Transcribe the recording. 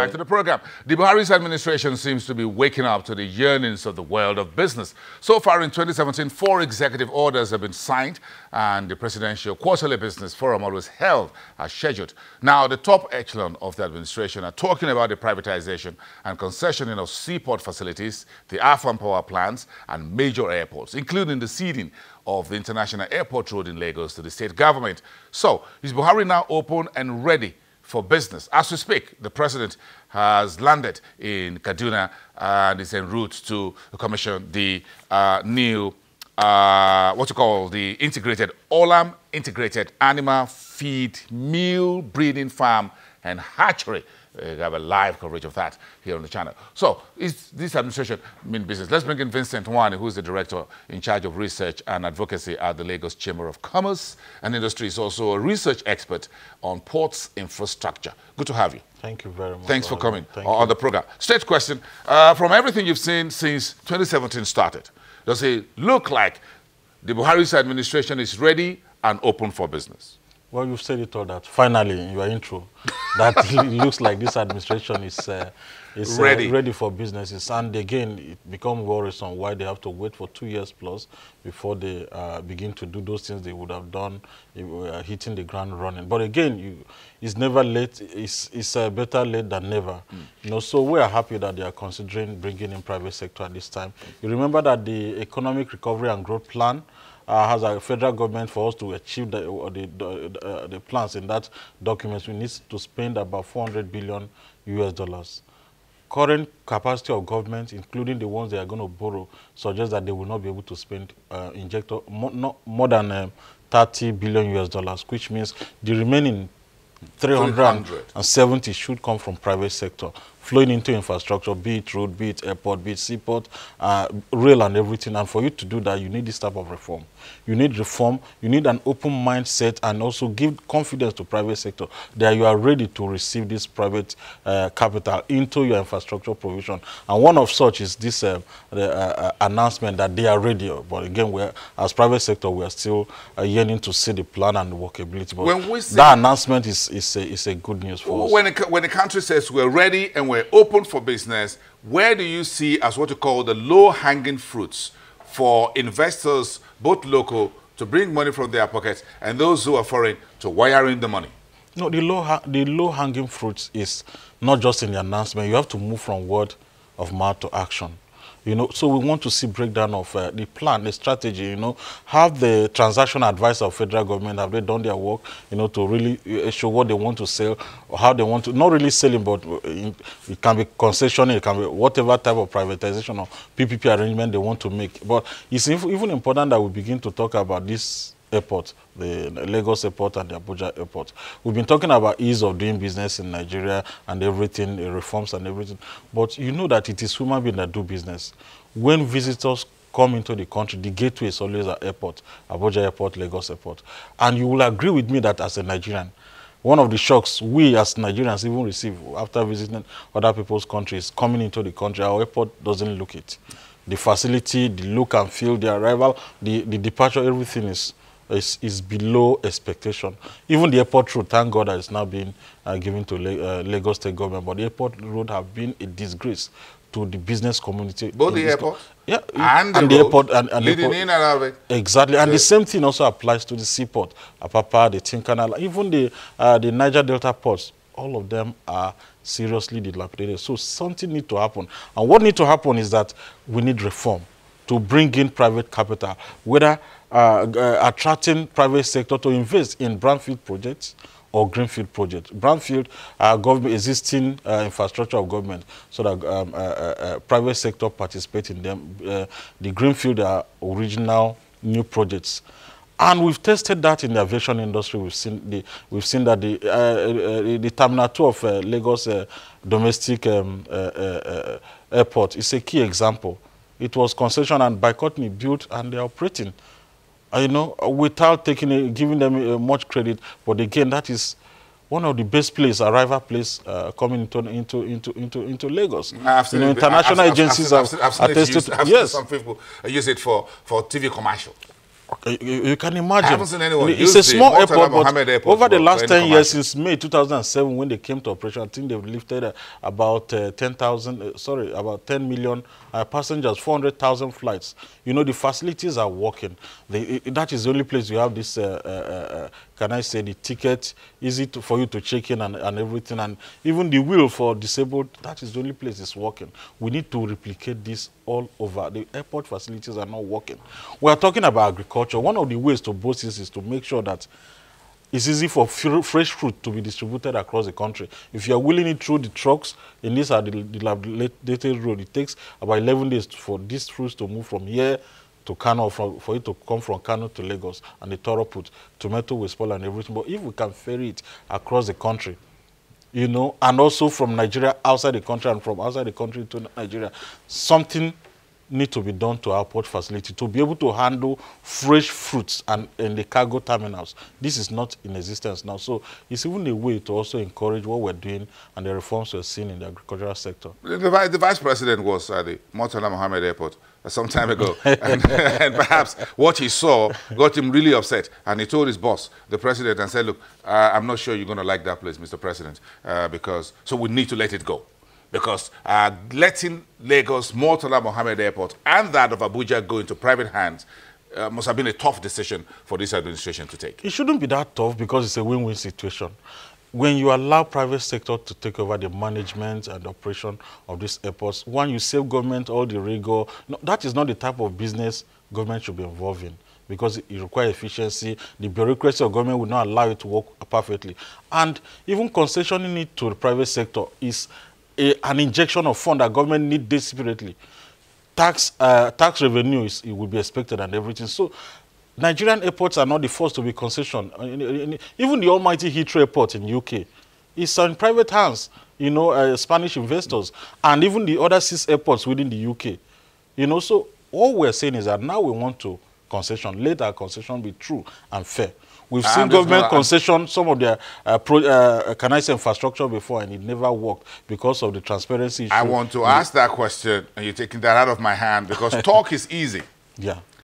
back to the program. The Buhari's administration seems to be waking up to the yearnings of the world of business. So far in 2017, 4 executive orders have been signed and the Presidential Quarterly Business Forum was held as scheduled. Now, the top echelon of the administration are talking about the privatization and concessioning of seaport facilities, the AFAM power plants, and major airports, including the ceding of the International Airport Road in Lagos to the state government. So, is Buhari now open and ready for business? As we speak, the president has landed in Kaduna and is en route to commission the new, the integrated Olam Integrated Animal Feed Meal Breeding Farm and Hatchery. We have a live coverage of that here on the channel. So, is this administration mean business? Let's bring in Pt.1, who is the director in charge of research and advocacy at the Lagos Chamber of Commerce and Industry. Is also a research expert on ports infrastructure. Good to have you. Thank you very much. Thanks for coming on the program. Straight question. From everything you've seen since 2017 started, does it look like the Buhari's administration is ready and open for business? Well, you've said it all that. Finally, in your intro, that it looks like this administration is ready for businesses. And again, it becomes worrisome why they have to wait for 2 years plus before they begin to do those things they would have done if we were hitting the ground running. But again, it's never late. It's better late than never. You know, so we are happy that they are considering bringing in private sector at this time. You remember that the Economic Recovery and Growth Plan has a federal government. For us to achieve the plans in that document, we need to spend about $400 billion US. Current capacity of government, including the ones they are going to borrow, suggests that they will not be able to spend more than $30 billion US, which means the remaining 370 should come from private sector, flowing into infrastructure, be it road, be it airport, be it seaport, rail and everything. And for you to do that, you need this type of reform. You need reform, you need an open mindset, and also give confidence to private sector that you are ready to receive this private capital into your infrastructure provision. And one of such is this announcement that they are ready. But again, as private sector, we are still yearning to see the plan and the workability. But that announcement is a good news for us. When the country says we're ready and we're open for business, where do you see as what you call the low-hanging fruits for investors, both local, to bring money from their pockets, and those who are foreign to wire in the money? No, the low-hanging fruits is not just in the announcement. You have to move from word of mouth to action. You know, so we want to see breakdown of the plan, the strategy. You know, have the transaction advisor of federal government, have they done their work? You know, to really show what they want to sell, or how they want to, not really selling, but it can be concession, it can be whatever type of privatization or PPP arrangement they want to make. But it's even important that we begin to talk about this airport, the Lagos airport and the Abuja airport. We've been talking about ease of doing business in Nigeria and everything, the reforms and everything. But you know that it is human beings that do business. When visitors come into the country, the gateway is always an airport, Abuja airport, Lagos airport. And you will agree with me that as a Nigerian, one of the shocks we as Nigerians even receive after visiting other people's countries, coming into the country, our airport doesn't look it. The facility, the look and feel, the arrival, the departure, everything is below expectation. Even the airport road, thank God, that is now being given to Lagos State government, but the airport road have been a disgrace to the business community. Both the airport? Yeah, and the airport, and leading in and out of it. Exactly, and the same thing also applies to the seaport, Apapa, the Tin Canal, even the Niger Delta ports. All of them are seriously dilapidated. So something needs to happen. And what needs to happen is that we need reform to bring in private capital, whether attracting private sector to invest in brownfield projects or greenfield projects. Brownfield, government existing infrastructure of government, so that private sector participate in them. The greenfield are original new projects. And we've tested that in the aviation industry. We've seen that the Terminal 2 of Lagos domestic airport is a key example. It was concession and by-company built, and they're operating, you know, without giving them much credit. But again, that is one of the best places, arrival place, coming into Lagos. Absolutely. You know, international agencies have attested. Yes, some people use it for TV commercial. You can imagine. I haven't seen anyone It's use a small the airport, Mohammed but Airport over the last 10 years, commercial. since May 2007, when they came to operation, I think they've lifted about about 10 million passengers, 400,000 flights. You know, the facilities are working. That is the only place you have this, can I say, the ticket, easy for you to check in and everything. And even the wheel for disabled, that is the only place it's working. We need to replicate this all over. The airport facilities are not working. We are talking about agriculture. One of the ways to boost this is to make sure that it's easy for fresh fruit to be distributed across the country. If you are wheeling it through the trucks, in this are the dilapidated road, it takes about 11 days for these fruits to move from here to Kano, for it to come from Kano to Lagos, and the thorough put tomato will spoil and everything. But if we can ferry it across the country, you know, and also from Nigeria outside the country and from outside the country to Nigeria, something need to be done to our port facility to be able to handle fresh fruits and in the cargo terminals. This is not in existence now. So it's even a way to also encourage what we're doing and the reforms we're seeing in the agricultural sector. The vice president was at the Murtala Mohammed Airport some time ago. and perhaps what he saw got him really upset. And he told his boss, the president, and said, look, I'm not sure you're going to like that place, Mr. President, so we need to let it go. Because letting Lagos, Murtala Mohammed Airport, and that of Abuja go into private hands must have been a tough decision for this administration to take. It shouldn't be that tough because it's a win-win situation. When you allow private sector to take over the management and operation of these airports, one, you save government all the rigor. No, that is not the type of business government should be involved in, because it requires efficiency. The bureaucracy of government will not allow it to work perfectly. And even concessioning it to the private sector is an injection of funds that government need desperately. Tax revenue it will be expected and everything. So Nigerian airports are not the first to be concessioned. Even the almighty Heathrow Airport in UK is in private hands, you know, Spanish investors, and even the other 6 airports within the UK. You know, so all we're saying is that now we want to concession. Let our concession be true and fair. We've seen government concession some of their can I say infrastructure before, and it never worked because of the transparency issue. I want to ask that question, and you're taking that out of my hand, because talk is easy. Yeah.